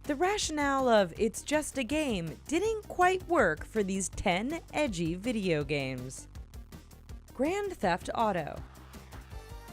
The rationale of "it's just a game" didn't quite work for these 10 edgy video games. Grand Theft Auto.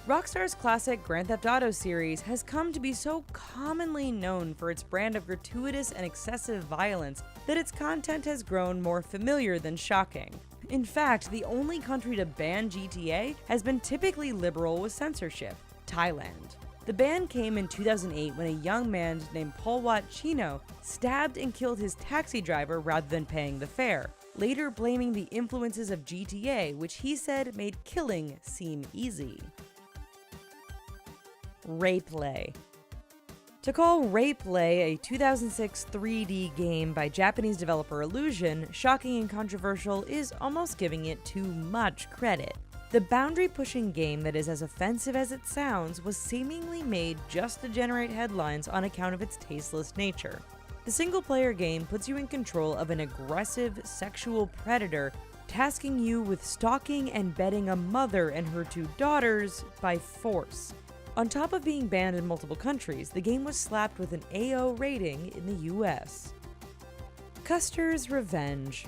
Rockstar's classic Grand Theft Auto series has come to be so commonly known for its brand of gratuitous and excessive violence that its content has grown more familiar than shocking. In fact, the only country to ban GTA has been typically liberal with censorship: Thailand. The ban came in 2008 when a young man named Polwat Chino stabbed and killed his taxi driver rather than paying the fare, later blaming the influences of GTA, which he said made killing seem easy. Rayplay. To call Rayplay a 2006 3D game by Japanese developer Illusion shocking and controversial is almost giving it too much credit. The boundary-pushing game that is as offensive as it sounds was seemingly made just to generate headlines on account of its tasteless nature. The single-player game puts you in control of an aggressive sexual predator, tasking you with stalking and bedding a mother and her 2 daughters by force. On top of being banned in multiple countries, the game was slapped with an AO rating in the US. Custer's Revenge.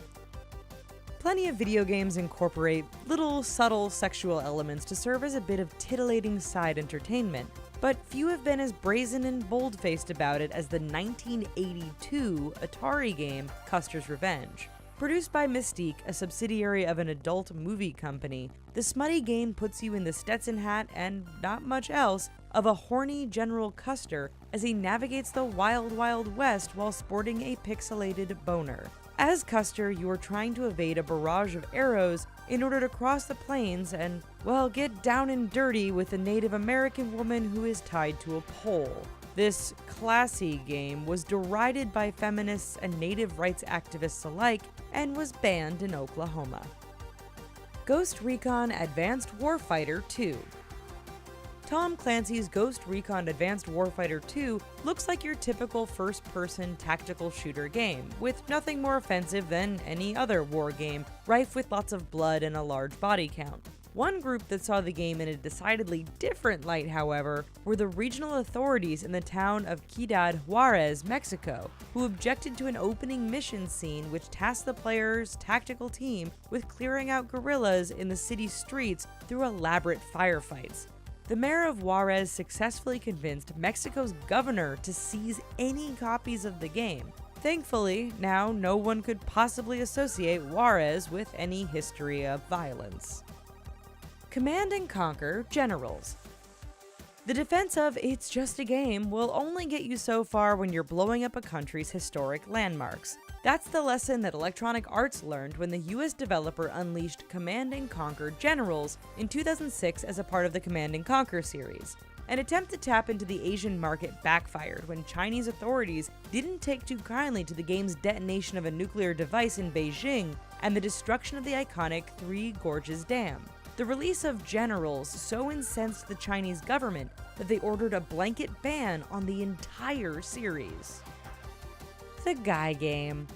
Plenty of video games incorporate little subtle sexual elements to serve as a bit of titillating side entertainment, but few have been as brazen and bold-faced about it as the 1982 Atari game Custer's Revenge. Produced by Mystique, a subsidiary of an adult movie company, the smutty game puts you in the Stetson hat and not much else of a horny General Custer as he navigates the wild, wild west while sporting a pixelated boner. As Custer, you are trying to evade a barrage of arrows in order to cross the plains and, well, get down and dirty with a Native American woman who is tied to a pole. This classy game was derided by feminists and native rights activists alike and was banned in Oklahoma. Ghost Recon Advanced Warfighter 2. Tom Clancy's Ghost Recon Advanced Warfighter 2 looks like your typical first-person tactical shooter game, with nothing more offensive than any other war game, rife with lots of blood and a large body count. One group that saw the game in a decidedly different light, however, were the regional authorities in the town of Ciudad Juarez, Mexico, who objected to an opening mission scene which tasked the player's tactical team with clearing out guerrillas in the city streets through elaborate firefights. The mayor of Juarez successfully convinced Mexico's governor to seize any copies of the game. Thankfully, now no one could possibly associate Juarez with any history of violence. Command & Conquer Generals. The defense of "it's just a game" will only get you so far when you're blowing up a country's historic landmarks. That's the lesson that Electronic Arts learned when the US developer unleashed Command & Conquer Generals in 2006 as a part of the Command & Conquer series. An attempt to tap into the Asian market backfired when Chinese authorities didn't take too kindly to the game's detonation of a nuclear device in Beijing and the destruction of the iconic Three Gorges Dam. The release of Generals so incensed the Chinese government that they ordered a blanket ban on the entire series. The Guy Game.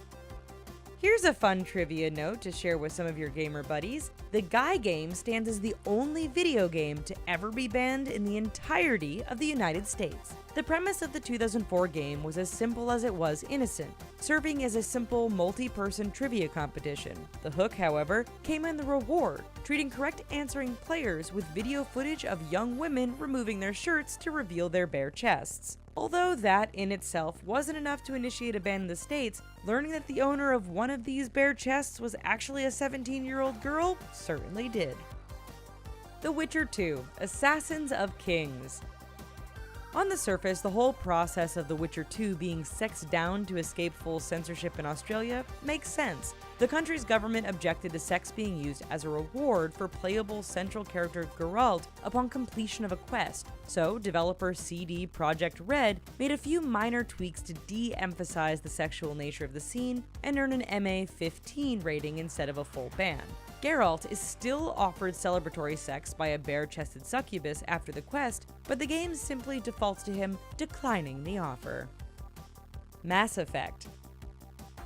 Here's a fun trivia note to share with some of your gamer buddies. The Guy Game stands as the only video game to ever be banned in the entirety of the United States. The premise of the 2004 game was as simple as it was innocent, serving as a simple multi-person trivia competition. The hook, however, came in the reward, treating correct answering players with video footage of young women removing their shirts to reveal their bare chests. Although that in itself wasn't enough to initiate a ban in the States, learning that the owner of one of these bare chests was actually a 17-year-old girl certainly did. The Witcher 2: Assassins of Kings. On the surface, the whole process of The Witcher 2 being sexed down to escape full censorship in Australia makes sense. The country's government objected to sex being used as a reward for playable central character Geralt upon completion of a quest, so developer CD Projekt Red made a few minor tweaks to de-emphasize the sexual nature of the scene and earn an MA-15 rating instead of a full ban. Geralt is still offered celebratory sex by a bare-chested succubus after the quest, but the game simply defaults to him declining the offer. Mass Effect.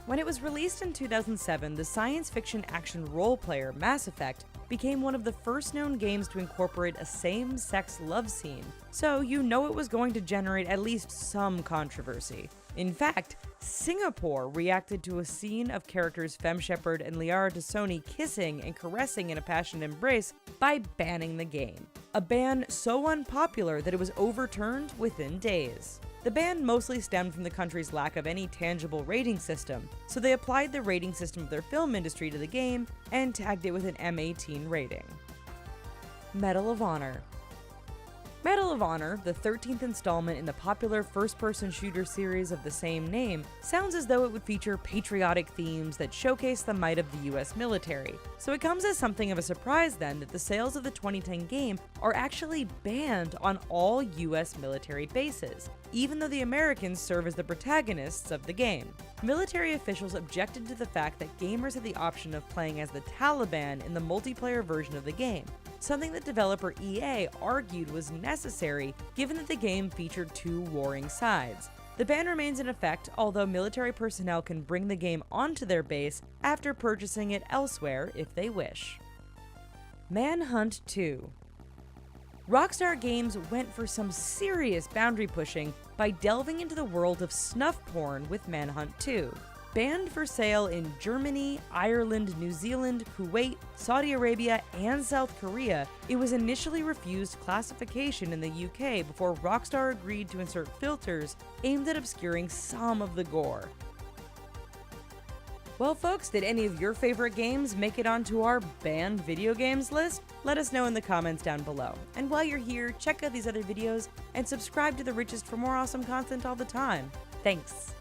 When it was released in 2007, the science fiction action role player Mass Effect became one of the first known games to incorporate a same-sex love scene, so you know it was going to generate at least some controversy. In fact, Singapore reacted to a scene of characters Femme Shepard and Liara Tassoni kissing and caressing in a passionate embrace by banning the game. A ban so unpopular that it was overturned within days. The ban mostly stemmed from the country's lack of any tangible rating system, so they applied the rating system of their film industry to the game and tagged it with an M18 rating. Medal of Honor. Medal of Honor, the 13th installment in the popular first-person shooter series of the same name, sounds as though it would feature patriotic themes that showcase the might of the US military. So it comes as something of a surprise then that the sales of the 2010 game are actually banned on all US military bases, even though the Americans serve as the protagonists of the game. Military officials objected to the fact that gamers had the option of playing as the Taliban in the multiplayer version of the game, something that developer EA argued was necessary given that the game featured two warring sides. The ban remains in effect, although military personnel can bring the game onto their base after purchasing it elsewhere if they wish. Manhunt 2. Rockstar Games went for some serious boundary pushing by delving into the world of snuff porn with Manhunt 2. Banned for sale in Germany, Ireland, New Zealand, Kuwait, Saudi Arabia, and South Korea, it was initially refused classification in the UK before Rockstar agreed to insert filters aimed at obscuring some of the gore. Well folks, did any of your favorite games make it onto our banned video games list? Let us know in the comments down below. And while you're here, check out these other videos and subscribe to The Richest for more awesome content all the time. Thanks!